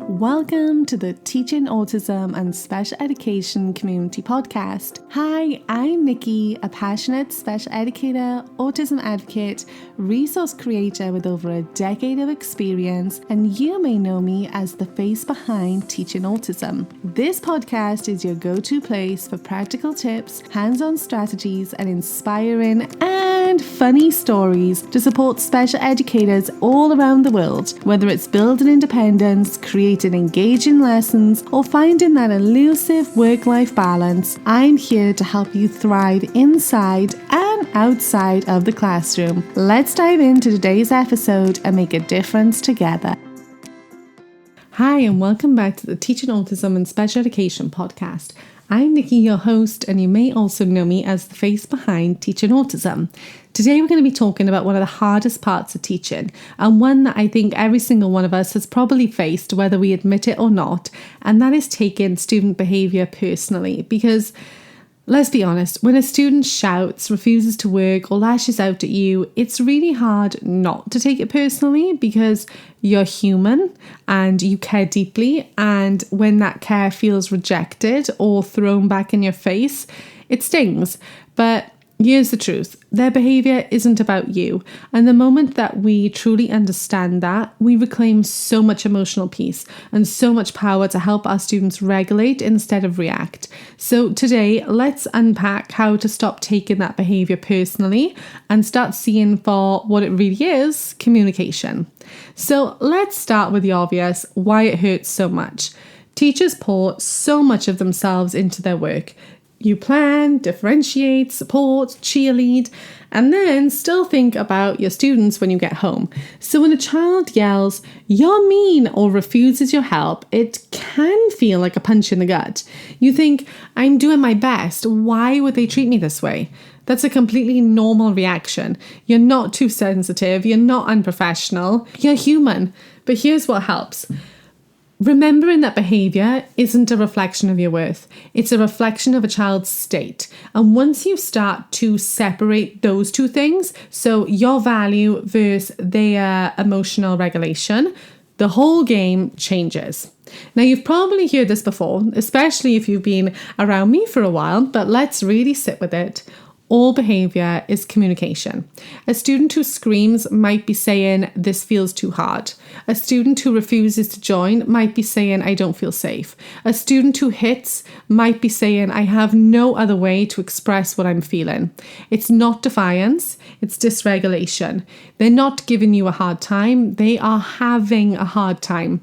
Welcome to the Teaching Autism and Special Education Community Podcast. Hi, I'm Nikki, a passionate special educator, autism advocate, resource creator with over a decade of experience, and you may know me as the face behind Teaching Autism. This podcast is your go-to place for practical tips, hands-on strategies, and inspiring and funny stories to support special educators all around the world, whether it's building independence, creating engaging lessons, or finding that elusive work-life balance. I'm here to help you thrive inside and outside of the classroom. Let's dive into today's episode and make a difference together. Hi, and welcome back to the Teaching Autism and Special Education podcast. I'm Nikki, your host, and you may also know me as the face behind Teaching Autism. Today we're going to be talking about one of the hardest parts of teaching, and one that I think every single one of us has probably faced, whether we admit it or not, and that is taking student behaviour personally. Because let's be honest, when a student shouts, refuses to work, or lashes out at you, it's really hard not to take it personally because you're human and you care deeply. And when that care feels rejected or thrown back in your face, it stings. But here's the truth. Their behaviour isn't about you. And the moment that we truly understand that, we reclaim so much emotional peace and so much power to help our students regulate instead of react. So today, let's unpack how to stop taking that behaviour personally and start seeing for what it really is, communication. So let's start with the obvious, why it hurts so much. Teachers pour so much of themselves into their work. You plan, differentiate, support, cheerlead, and then still think about your students when you get home. So when a child yells, "You're mean," or refuses your help, it can feel like a punch in the gut. You think, "I'm doing my best. Why would they treat me this way?" That's a completely normal reaction. You're not too sensitive. You're not unprofessional. You're human. But here's what helps. Remembering that behaviour isn't a reflection of your worth. It's a reflection of a child's state. And once you start to separate those two things, so your value versus their emotional regulation, the whole game changes. Now, you've probably heard this before, especially if you've been around me for a while, but let's really sit with it. All behaviour is communication. A student who screams might be saying, "This feels too hard." A student who refuses to join might be saying, "I don't feel safe." A student who hits might be saying, "I have no other way to express what I'm feeling." It's not defiance, it's dysregulation. They're not giving you a hard time, they are having a hard time.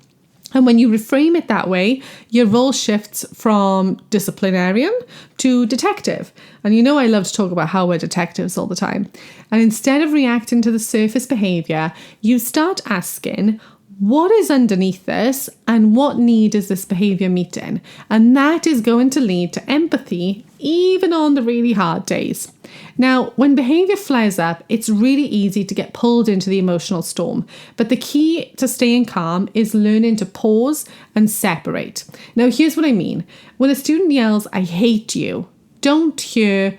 And when you reframe it that way, your role shifts from disciplinarian to detective. And you know I love to talk about how we're detectives all the time. And instead of reacting to the surface behaviour, you start asking, what is underneath this and what need is this behaviour meeting? And that is going to lead to empathy, even on the really hard days. Now, when behaviour flares up, it's really easy to get pulled into the emotional storm. But the key to staying calm is learning to pause and separate. Now, here's what I mean. When a student yells, "I hate you," don't hear,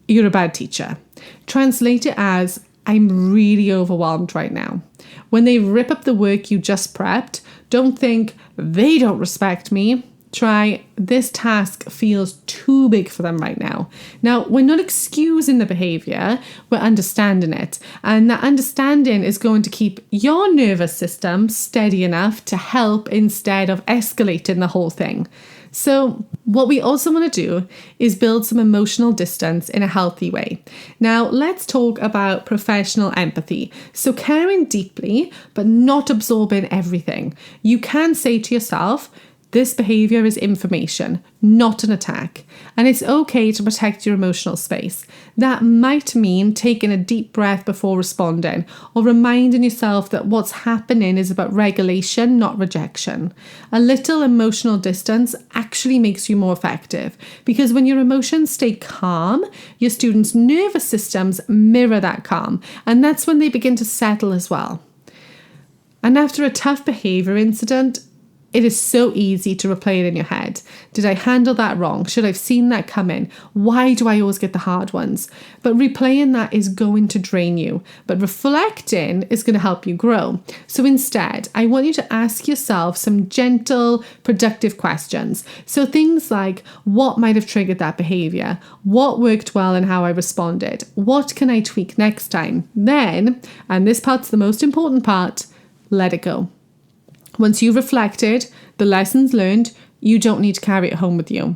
"You're a bad teacher." Translate it as, "I'm really overwhelmed right now." When they rip up the work you just prepped, don't think, "They don't respect me." Try, "This task feels too big for them right now." Now, we're not excusing the behaviour, we're understanding it. And that understanding is going to keep your nervous system steady enough to help instead of escalating the whole thing. So what we also want to do is build some emotional distance in a healthy way. Now, let's talk about professional empathy. So caring deeply, but not absorbing everything. You can say to yourself, this behaviour is information, not an attack. And it's okay to protect your emotional space. That might mean taking a deep breath before responding, or reminding yourself that what's happening is about regulation, not rejection. A little emotional distance actually makes you more effective, because when your emotions stay calm, your students' nervous systems mirror that calm, and that's when they begin to settle as well. And after a tough behaviour incident, it is so easy to replay it in your head. Did I handle that wrong? Should I have seen that coming? Why do I always get the hard ones? But replaying that is going to drain you. But reflecting is going to help you grow. So instead, I want you to ask yourself some gentle, productive questions. So things like, what might have triggered that behavior? What worked well and how I responded? What can I tweak next time? Then, and this part's the most important part, let it go. Once you've reflected, the lessons learned, you don't need to carry it home with you.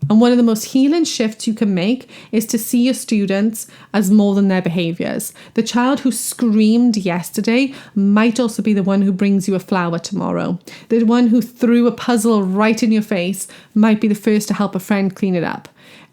And one of the most healing shifts you can make is to see your students as more than their behaviours. The child who screamed yesterday might also be the one who brings you a flower tomorrow. The one who threw a puzzle right in your face might be the first to help a friend clean it up.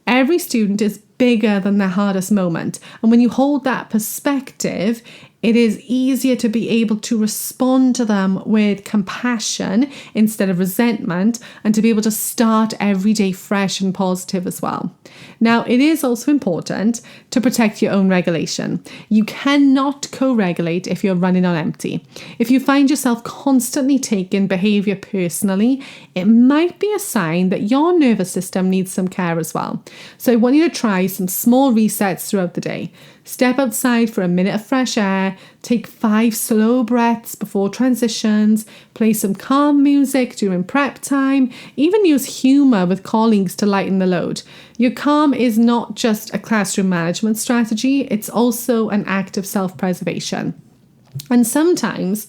Every student is bigger than their hardest moment. And when you hold that perspective, it is easier to be able to respond to them with compassion instead of resentment, and to be able to start every day fresh and positive as well. Now, it is also important to protect your own regulation. You cannot co-regulate if you're running on empty. If you find yourself constantly taking behavior personally, it might be a sign that your nervous system needs some care as well. So I want you to try some small resets throughout the day. Step outside for a minute of fresh air, take 5 slow breaths before transitions, play some calm music during prep time, even use humour with colleagues to lighten the load. Your calm is not just a classroom management strategy, it's also an act of self-preservation. And sometimes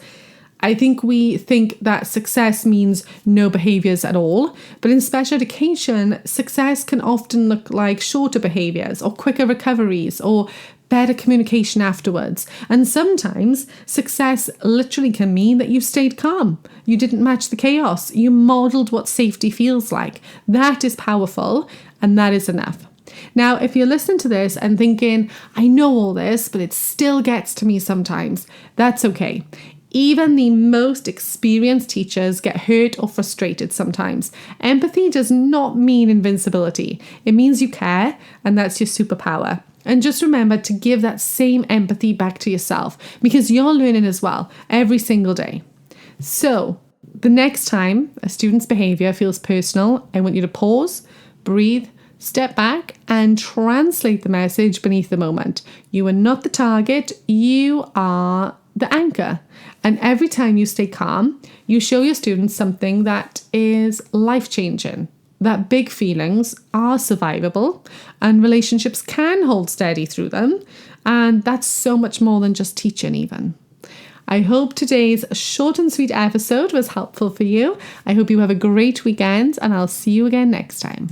I think we think that success means no behaviours at all, but in special education, success can often look like shorter behaviours or quicker recoveries or better communication afterwards. And sometimes success literally can mean that you stayed calm. You didn't match the chaos. You modelled what safety feels like. That is powerful, and that is enough. Now, if you're listening to this and thinking, I know all this, but it still gets to me sometimes, that's okay. Even the most experienced teachers get hurt or frustrated sometimes. Empathy does not mean invincibility. It means you care, and that's your superpower. And just remember to give that same empathy back to yourself, because you're learning as well every single day. So the next time a student's behavior feels personal, I want you to pause, breathe, step back, and translate the message beneath the moment. You are not the target, you are the anchor. And every time you stay calm, you show your students something that is life-changing. That big feelings are survivable and relationships can hold steady through them. And that's so much more than just teaching even. I hope today's short and sweet episode was helpful for you. I hope you have a great weekend, and I'll see you again next time.